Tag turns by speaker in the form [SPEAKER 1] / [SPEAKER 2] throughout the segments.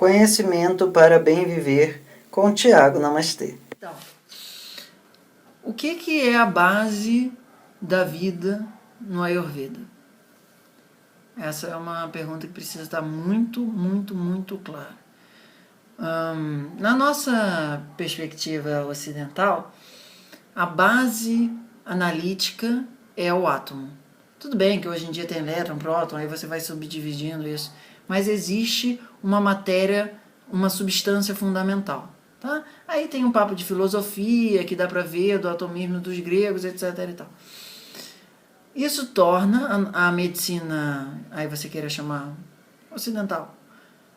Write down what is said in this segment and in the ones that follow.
[SPEAKER 1] Conhecimento para bem viver com Tiago Namastê.
[SPEAKER 2] Então, o que é a base da vida no Ayurveda? Essa é uma pergunta que precisa estar muito clara. Na nossa perspectiva ocidental, a base analítica é o átomo. Tudo bem que hoje em dia tem elétron, próton, aí você vai subdividindo isso, mas existe uma matéria, uma substância fundamental. Tá? Aí tem um papo de filosofia que dá para ver do atomismo dos gregos, etc. e tal. Isso torna a medicina, aí você queira chamar ocidental,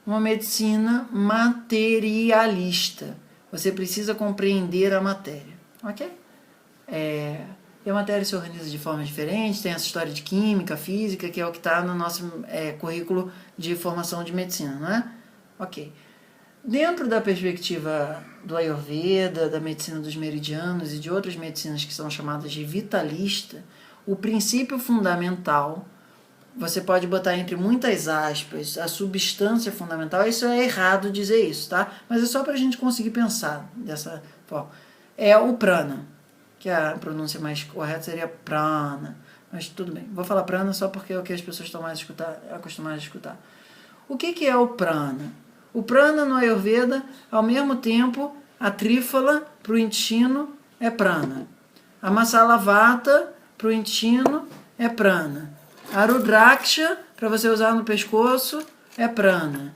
[SPEAKER 2] uma medicina materialista. Você precisa compreender a matéria, ok? E a matéria se organiza de forma diferente, tem essa história de química, física, que é o que está no nosso currículo de formação de medicina, não é? Ok. Dentro da perspectiva do Ayurveda, da medicina dos meridianos e de outras medicinas que são chamadas de vitalista, o princípio fundamental, você pode botar entre muitas aspas, a substância fundamental, isso é errado dizer isso, tá? Mas é só para a gente conseguir pensar dessa forma. É o prana, que a pronúncia mais correta seria prana, mas tudo bem. Vou falar prana só porque é o que as pessoas estão mais acostumadas a escutar. O que é o prana? O prana no Ayurveda, ao mesmo tempo, a trífala para o intestino é prana. A masalavata para o intestino é prana. A rudraksha, para você usar no pescoço, é prana.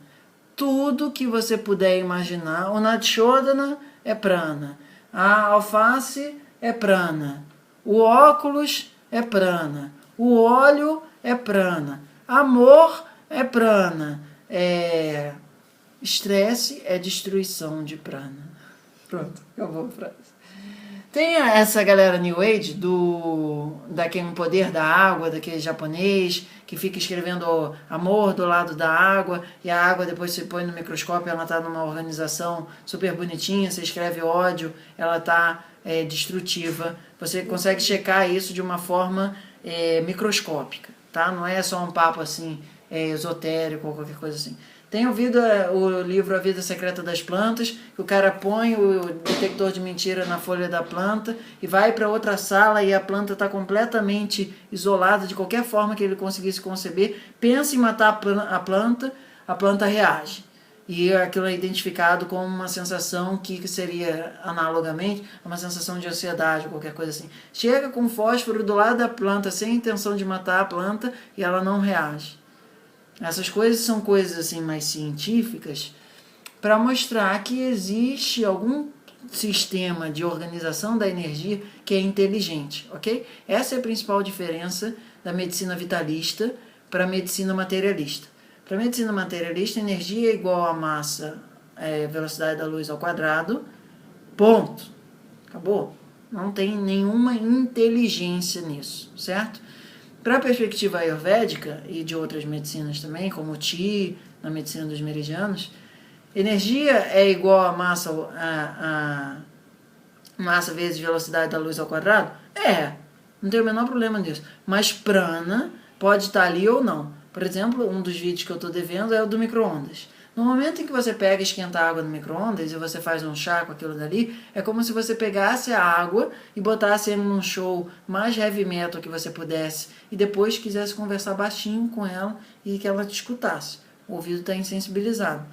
[SPEAKER 2] Tudo que você puder imaginar. O nadshodana é prana. A alface é prana. O óculos é prana. O óleo é prana. Amor é prana. Estresse é destruição de prana. Pronto, acabou a frase. Tem essa galera New Age, daquele poder da água, daquele japonês, que fica escrevendo amor do lado da água, e a água depois você põe no microscópio, ela está numa organização super bonitinha, você escreve ódio, ela está destrutiva. Você consegue checar isso de uma forma microscópica, tá? Não é só um papo assim esotérico ou qualquer coisa assim. Tem ouvido o livro A Vida Secreta das Plantas, que o cara põe o detector de mentira na folha da planta e vai para outra sala e a planta está completamente isolada de qualquer forma que ele conseguisse conceber, pensa em matar a planta reage. E aquilo é identificado como uma sensação que seria, analogamente, uma sensação de ansiedade ou qualquer coisa assim. Chega com fósforo do lado da planta sem intenção de matar a planta e ela não reage. Essas coisas são coisas assim mais científicas para mostrar que existe algum sistema de organização da energia que é inteligente, ok? Essa é a principal diferença da medicina vitalista para a medicina materialista. Para a medicina materialista, energia é igual a massa, velocidade da luz ao quadrado, ponto. Acabou. Não tem nenhuma inteligência nisso, certo? Para a perspectiva ayurvédica e de outras medicinas também, como o Qi, na medicina dos meridianos, energia é igual a massa vezes velocidade da luz ao quadrado? Não tem o menor problema nisso. Mas prana pode estar ali ou não. Por exemplo, um dos vídeos que eu estou devendo é o do micro-ondas. No momento em que você pega e esquenta a água no micro-ondas e você faz um chá com aquilo dali, é como se você pegasse a água e botasse ele num show mais heavy metal que você pudesse e depois quisesse conversar baixinho com ela e que ela te escutasse. O ouvido está insensibilizado.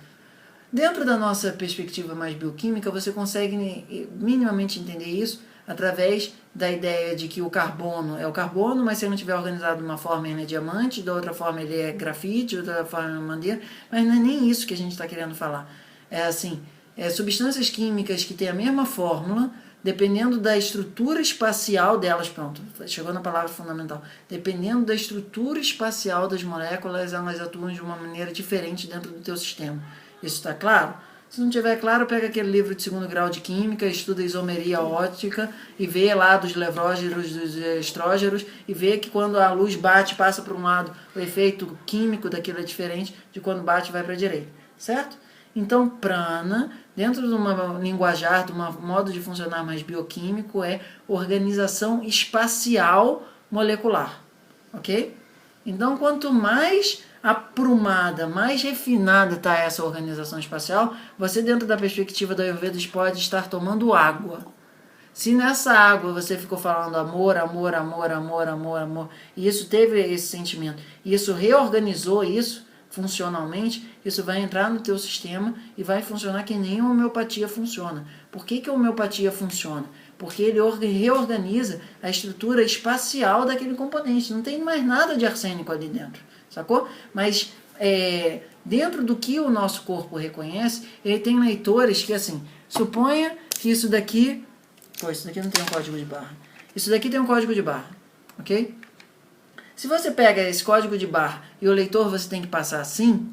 [SPEAKER 2] Dentro da nossa perspectiva mais bioquímica, você consegue minimamente entender isso através da ideia de que o carbono é o carbono, mas se ele não estiver organizado de uma forma ele é diamante, da outra forma ele é grafite, de outra forma é madeira, mas não é nem isso que a gente está querendo falar. Substâncias químicas que têm a mesma fórmula, dependendo da estrutura espacial delas, pronto, chegou na palavra fundamental, dependendo da estrutura espacial das moléculas, elas atuam de uma maneira diferente dentro do teu sistema. Isso está claro? Se não tiver claro, pega aquele livro de 2º grau de química, estuda isomeria óptica e vê lá dos levrógeros, dos estrógeros e vê que quando a luz bate, passa para um lado, o efeito químico daquilo é diferente de quando bate vai para a direita, certo? Então, prana, dentro de uma linguajar, de um modo de funcionar mais bioquímico, é organização espacial molecular, ok? Então, quanto mais aprumada, mais refinada está essa organização espacial, você dentro da perspectiva da Ayurveda pode estar tomando água. Se nessa água você ficou falando amor, amor, amor, amor, amor, amor, e isso teve esse sentimento, e isso reorganizou isso funcionalmente, isso vai entrar no teu sistema e vai funcionar que nem a homeopatia funciona. Por que a homeopatia funciona? Porque ele reorganiza a estrutura espacial daquele componente. Não tem mais nada de arsênico ali dentro, sacou? Mas dentro do que o nosso corpo reconhece, ele tem leitores que, assim, suponha que isso daqui... Pô, isso daqui não tem um código de barra. Isso daqui tem um código de barra, ok? Se você pega esse código de barra e o leitor você tem que passar assim,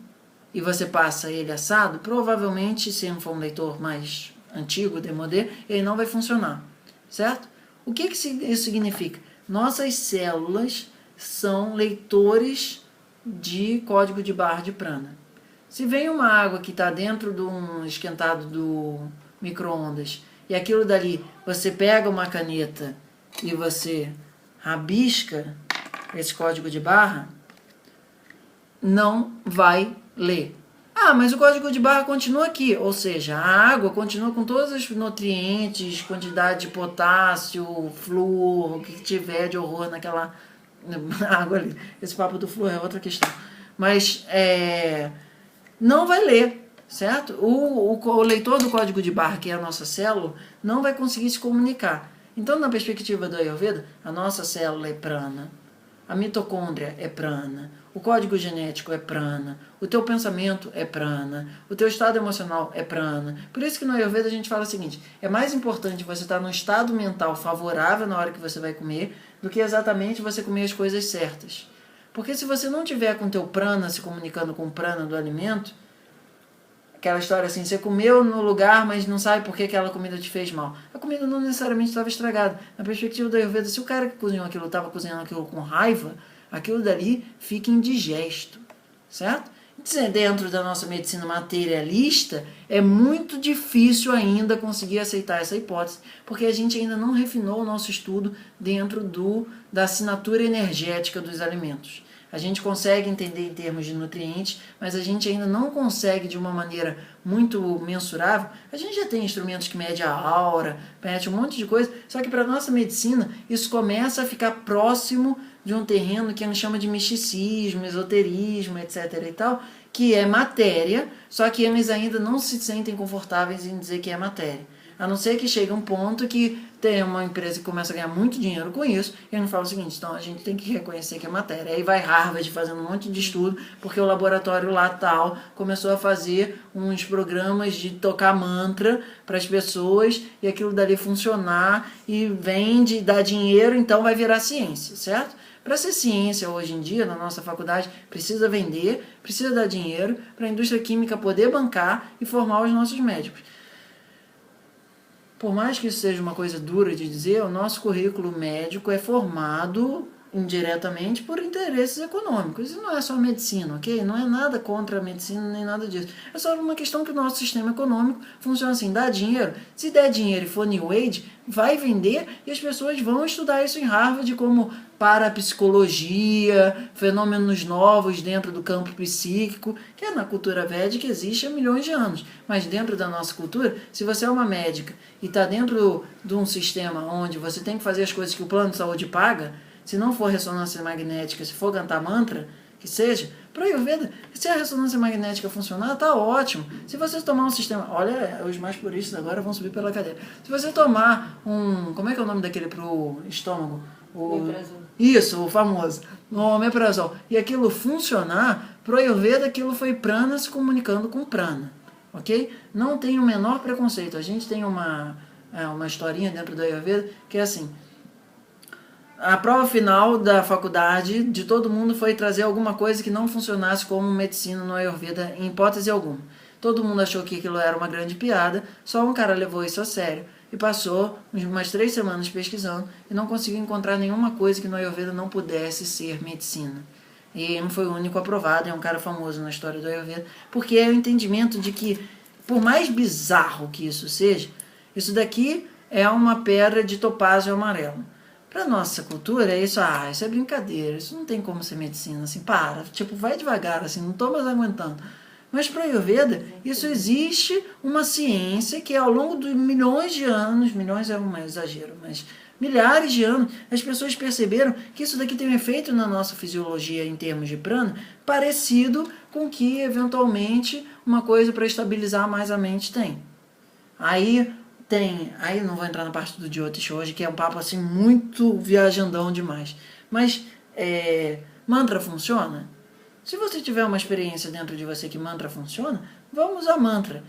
[SPEAKER 2] e você passa ele assado, provavelmente, se não for um leitor mais antigo, demodé, ele não vai funcionar, certo? O que isso significa? Nossas células são leitores de código de barra de prana. Se vem uma água que está dentro de um esquentado do micro-ondas e aquilo dali, você pega uma caneta e você rabisca esse código de barra, não vai ler. Ah, mas o código de barra continua aqui, ou seja, a água continua com todos os nutrientes, quantidade de potássio, flúor, o que tiver de horror naquela água ali. Esse papo do flúor é outra questão. Mas não vai ler, certo? O leitor do código de barra, que é a nossa célula, não vai conseguir se comunicar. Então, na perspectiva do Ayurveda, a nossa célula é prana, a mitocôndria é prana, o código genético é prana, o teu pensamento é prana, o teu estado emocional é prana. Por isso que no Ayurveda a gente fala o seguinte, é mais importante você estar num estado mental favorável na hora que você vai comer, do que exatamente você comer as coisas certas. Porque se você não tiver com o teu prana se comunicando com o prana do alimento, aquela história assim, você comeu no lugar, mas não sabe por que aquela comida te fez mal. A comida não necessariamente estava estragada. Na perspectiva da Ayurveda, se o cara que cozinhou aquilo estava cozinhando aquilo com raiva, aquilo dali fica indigesto, certo? Dentro da nossa medicina materialista, é muito difícil ainda conseguir aceitar essa hipótese, porque a gente ainda não refinou o nosso estudo dentro da assinatura energética dos alimentos. A gente consegue entender em termos de nutrientes, mas a gente ainda não consegue de uma maneira muito mensurável. A gente já tem instrumentos que medem a aura, mede um monte de coisa, só que para a nossa medicina isso começa a ficar próximo de um terreno que a gente chama de misticismo, esoterismo, etc. e tal, que é matéria, só que eles ainda não se sentem confortáveis em dizer que é matéria. A não ser que chegue um ponto que tem uma empresa que começa a ganhar muito dinheiro com isso, e ele fala o seguinte, então a gente tem que reconhecer que é matéria. Aí vai Harvard fazendo um monte de estudo, porque o laboratório lá tal começou a fazer uns programas de tocar mantra para as pessoas, e aquilo dali funcionar, e vende, dá dinheiro, então vai virar ciência, certo? Para ser ciência hoje em dia, na nossa faculdade, precisa vender, precisa dar dinheiro para a indústria química poder bancar e formar os nossos médicos. Por mais que isso seja uma coisa dura de dizer, o nosso currículo médico é formado indiretamente por interesses econômicos. Isso não é só medicina, ok? Não é nada contra a medicina nem nada disso. É só uma questão que o nosso sistema econômico funciona assim, dá dinheiro. Se der dinheiro e for New Age, vai vender e as pessoas vão estudar isso em Harvard como parapsicologia, fenômenos novos dentro do campo psíquico, que é na cultura védica existe há milhões de anos. Mas dentro da nossa cultura, se você é uma médica e está dentro de um sistema onde você tem que fazer as coisas que o plano de saúde paga, se não for ressonância magnética, se for cantar mantra, que seja, para Ayurveda, se a ressonância magnética funcionar, tá ótimo. Se você tomar um sistema, olha, os mais puristas agora vão subir pela cadeira. Se você tomar como é que é o nome daquele pro estômago? Isso, o famoso, o omeprazol. E aquilo funcionar, pro Ayurveda aquilo foi prana se comunicando com prana, ok? Não tem o menor preconceito. A gente tem uma historinha dentro do Ayurveda que é assim, a prova final da faculdade de todo mundo foi trazer alguma coisa que não funcionasse como medicina no Ayurveda em hipótese alguma. Todo mundo achou que aquilo era uma grande piada, só um cara levou isso a sério e passou umas 3 semanas pesquisando e não conseguiu encontrar nenhuma coisa que no Ayurveda não pudesse ser medicina. E não foi o único aprovado, é um cara famoso na história do Ayurveda, porque é o entendimento de que, por mais bizarro que isso seja, isso daqui é uma pedra de topázio amarelo. Para nossa cultura, isso é brincadeira, isso não tem como ser medicina, assim, para, tipo, vai devagar, assim, não estou mais aguentando. Mas para a Ayurveda, isso existe uma ciência que ao longo de milhões de anos, milhões é um exagero, mas milhares de anos, as pessoas perceberam que isso daqui tem um efeito na nossa fisiologia em termos de prana, parecido com que, eventualmente, uma coisa para estabilizar mais a mente tem. Aí não vou entrar na parte do Jyotish hoje, que é um papo assim muito viajandão demais. Mas mantra funciona? Se você tiver uma experiência dentro de você que mantra funciona, vamos usar mantra.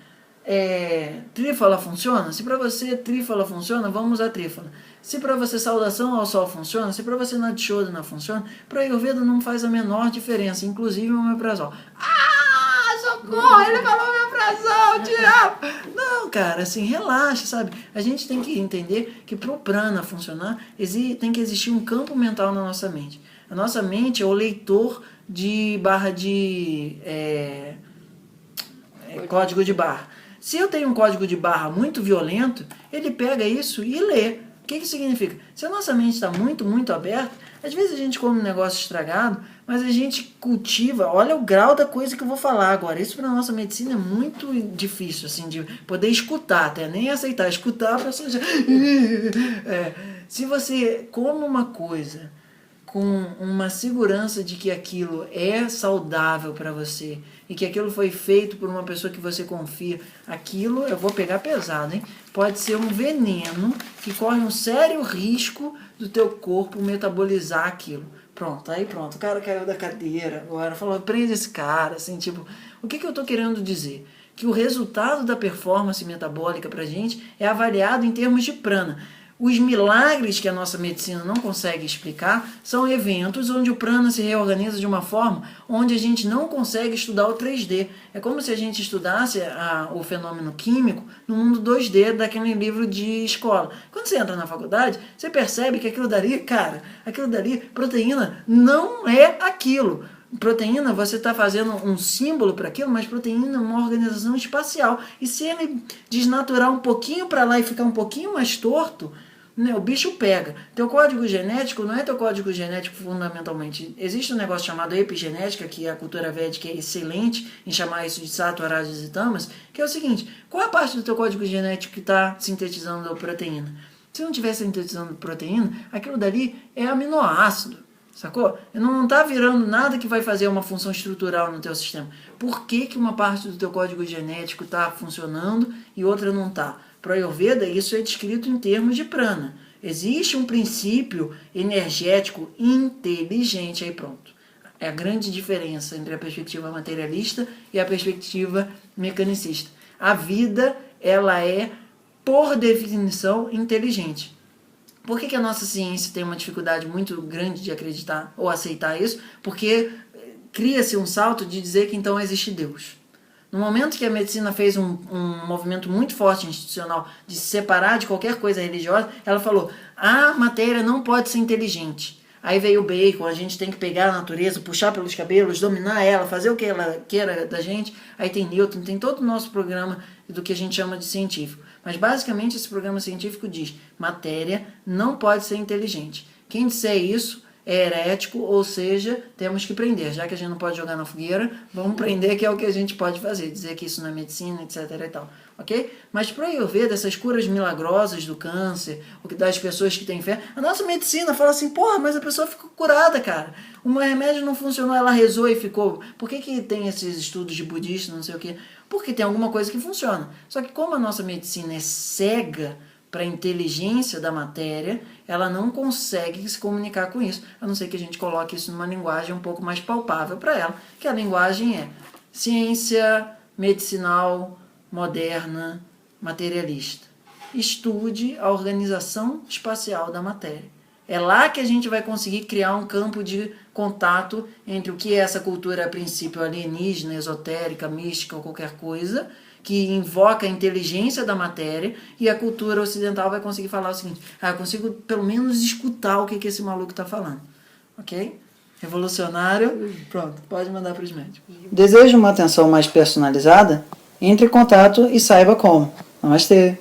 [SPEAKER 2] Trífala funciona? Se para você trífala funciona, vamos usar trífala. Se para você saudação ao sol funciona, se para você Nadishodhana funciona, para Ayurveda não faz a menor diferença, inclusive o omeprazol. Socorro, ele falou omeprazol, diabo! Não, cara, assim, relaxa, sabe? A gente tem que entender que pro prana funcionar, tem que existir um campo mental na nossa mente. A nossa mente é o leitor de barra de código de barra. Se eu tenho um código de barra muito violento, ele pega isso e lê. O que significa? Se a nossa mente está muito, muito aberta, às vezes a gente come um negócio estragado, mas a gente cultiva, olha o grau da coisa que eu vou falar agora. Isso para a nossa medicina é muito difícil, assim, de poder escutar, até nem aceitar. Escutar, a pessoa já... Se você come uma coisa com uma segurança de que aquilo é saudável para você e que aquilo foi feito por uma pessoa que você confia, aquilo, eu vou pegar pesado, hein? Pode ser um veneno que corre um sério risco do teu corpo metabolizar aquilo. Pronto, o cara caiu da cadeira agora, falou, prende esse cara, assim, tipo, o que eu tô querendo dizer? Que o resultado da performance metabólica pra gente é avaliado em termos de prana. Os milagres que a nossa medicina não consegue explicar são eventos onde o prana se reorganiza de uma forma onde a gente não consegue estudar o 3D. É como se a gente estudasse o fenômeno químico no mundo 2D daquele livro de escola. Quando você entra na faculdade, você percebe que aquilo dali, proteína, não é aquilo. Proteína, você está fazendo um símbolo para aquilo, mas proteína é uma organização espacial. E se ele desnaturar um pouquinho para lá e ficar um pouquinho mais torto, né, o bicho pega. Teu código genético não é teu código genético fundamentalmente. Existe um negócio chamado epigenética, que a cultura védica é excelente em chamar isso de sattva, rajas e tamas, que é o seguinte, qual é a parte do teu código genético que está sintetizando a proteína? Se não estiver sintetizando proteína, aquilo dali é aminoácido. Sacou? Não está virando nada que vai fazer uma função estrutural no teu sistema. Por que uma parte do teu código genético está funcionando e outra não está? Para o Ayurveda, isso é descrito em termos de prana. Existe um princípio energético inteligente, aí pronto. É a grande diferença entre a perspectiva materialista e a perspectiva mecanicista. A vida, ela é, por definição, inteligente. Por que a nossa ciência tem uma dificuldade muito grande de acreditar ou aceitar isso? Porque cria-se um salto de dizer que então existe Deus. No momento que a medicina fez um movimento muito forte institucional de se separar de qualquer coisa religiosa, ela falou, a matéria não pode ser inteligente. Aí veio o Bacon, a gente tem que pegar a natureza, puxar pelos cabelos, dominar ela, fazer o que ela queira da gente. Aí tem Newton, tem todo o nosso programa do que a gente chama de científico. Mas basicamente esse programa científico diz, matéria não pode ser inteligente. Quem disser isso é herético, ou seja, temos que prender. Já que a gente não pode jogar na fogueira, vamos prender, que é o que a gente pode fazer. Dizer que isso não é medicina, etc. e tal. Ok? Mas para eu ver dessas curas milagrosas do câncer, o que das pessoas que têm fé, a nossa medicina fala assim, porra, mas a pessoa ficou curada, cara. O remédio não funcionou, ela rezou e ficou. Por que tem esses estudos de budista, não sei o quê? Porque tem alguma coisa que funciona. Só que como a nossa medicina é cega para a inteligência da matéria, ela não consegue se comunicar com isso, a não ser que a gente coloque isso numa linguagem um pouco mais palpável para ela, que a linguagem é ciência medicinal, moderna, materialista. Estude a organização espacial da matéria. É lá que a gente vai conseguir criar um campo de contato entre o que é essa cultura, a princípio, alienígena, esotérica, mística ou qualquer coisa, que invoca a inteligência da matéria, e a cultura ocidental vai conseguir falar o seguinte, eu consigo pelo menos escutar o que esse maluco está falando. Ok? Revolucionário, pronto, pode mandar para os médicos.
[SPEAKER 1] Deseja uma atenção mais personalizada? Entre em contato e saiba como. Namastê!